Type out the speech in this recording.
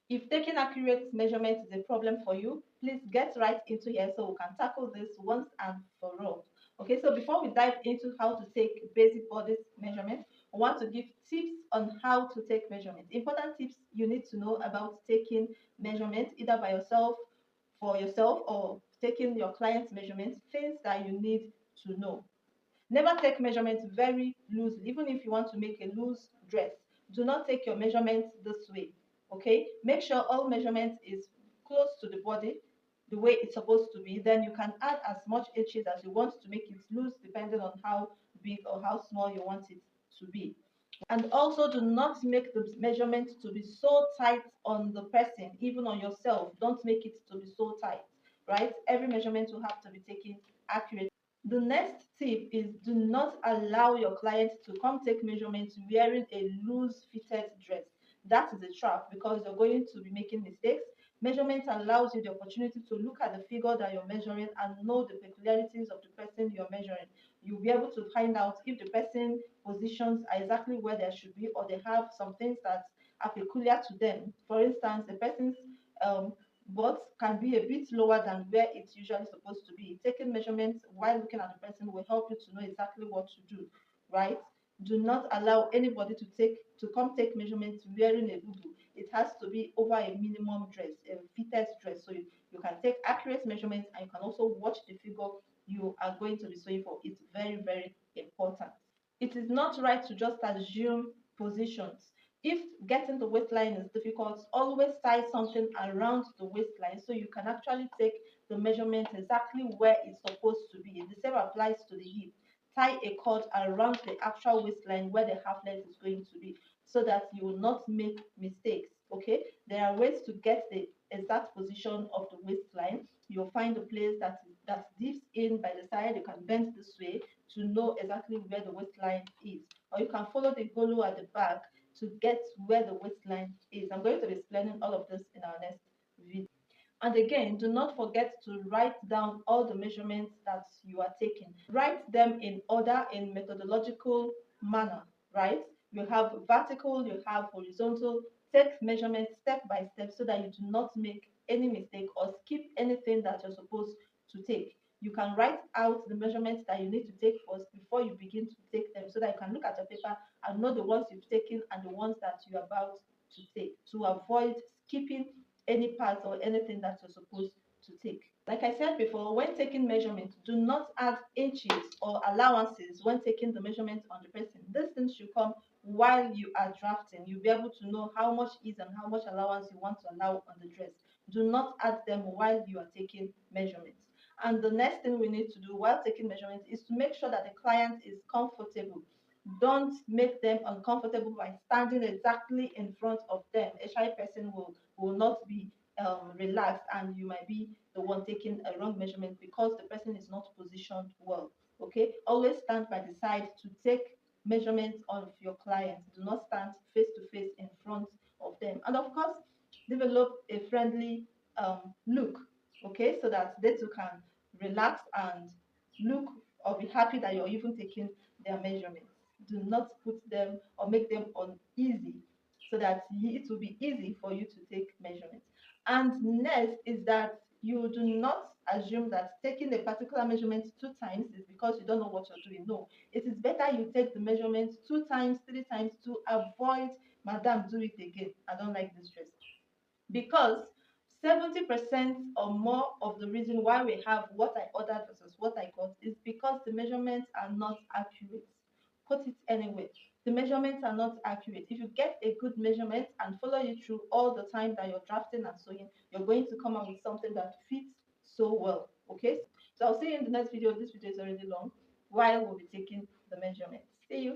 If taking accurate measurements is a problem for you, please get right into here so we can tackle this once and for all. Okay, so before we dive into how to take basic body measurements, I want to give tips on how to take measurements. Important tips you need to know about taking measurements, either by yourself, for yourself, or taking your client's measurements, things that you need to know. Never take measurements very loosely, even if you want to make a loose dress. Do not take your measurements this way. Okay, make sure all measurements is close to the body, the way it's supposed to be. Then you can add as much inches as you want to make it loose, depending on how big or how small you want it to be. And also, do not make the measurement to be so tight on the person, even on yourself. Don't make it to be so tight, right? Every measurement will have to be taken accurately. The next tip is, do not allow your client to come take measurements wearing a loose fitted dress. That is a trap because you're going to be making mistakes. Measurement allows you the opportunity to look at the figure that you're measuring and know the peculiarities of the person you're measuring. You'll be able to find out if the person positions are exactly where they should be, or they have some things that are peculiar to them. For instance, the person's um, butt can be a bit lower than where it's usually supposed to be. Taking measurements while looking at the person will help you to know exactly what to do, right? Do not allow anybody to come take measurements wearing a boo. It has to be over a minimum dress, a fitted dress, so you can take accurate measurements and you can also watch the figure you are going to be sewing for. It's very, very important. It is not right to just assume positions. If getting the waistline is difficult, always tie something around the waistline so you can actually take the measurement exactly where it's supposed to be. The same applies to the hip. Tie a cord around the actual waistline where the half length is going to be so that you will not make mistakes. Okay, there are ways to get the exact position of the waistline. You'll find a place that dips in by the side. You can bend this way to know exactly where the waistline is, or you can follow the golo at the back to get where the waistline is. I'm going to be explaining all of this in our next video. And again, do not forget to write down all the measurements that you are taking. Write them in order, in methodological manner, right? You have vertical, you have horizontal. Take measurements step by step so that you do not make any mistake or skip anything that you're supposed to take. You can write out the measurements that you need to take first before you begin to take them, so that you can look at your paper and know the ones you've taken and the ones that you're about to take, to avoid skipping any part or anything that you're supposed to take. Like I said before, when taking measurements, do not add inches or allowances when taking the measurement on the person. These things should come while you are drafting. You'll be able to know how much is and how much allowance you want to allow on the dress. Do not add them while you are taking measurements. And the next thing we need to do while taking measurements is to make sure that the client is comfortable. Don't make them uncomfortable by standing exactly in front of them. A shy person will not be relaxed, and you might be the one taking a wrong measurement because the person is not positioned well. Okay, always stand by the side to take measurements of your client. Do not stand face to face in front of them. And of course, develop a friendly look, okay, so that they too can relax and look or be happy that you're even taking their measurements. Do not put them or make them uneasy, so that it will be easy for you to take measurements. And next is that you do not assume that taking a particular measurement 2 times is because you don't know what you're doing. No, it is better you take the measurement 2 times, 3 times to avoid, Madam, do it again. I don't like this dress. Because 70% or more of the reason why we have what I ordered versus what I got is because the measurements are not accurate. Put it anyway. The measurements are not accurate. If you get a good measurement and follow it through all the time that you're drafting and sewing, you're going to come out with something that fits so well. Okay? So I'll see you in the next video. This video is already long while we'll be taking the measurements. See you.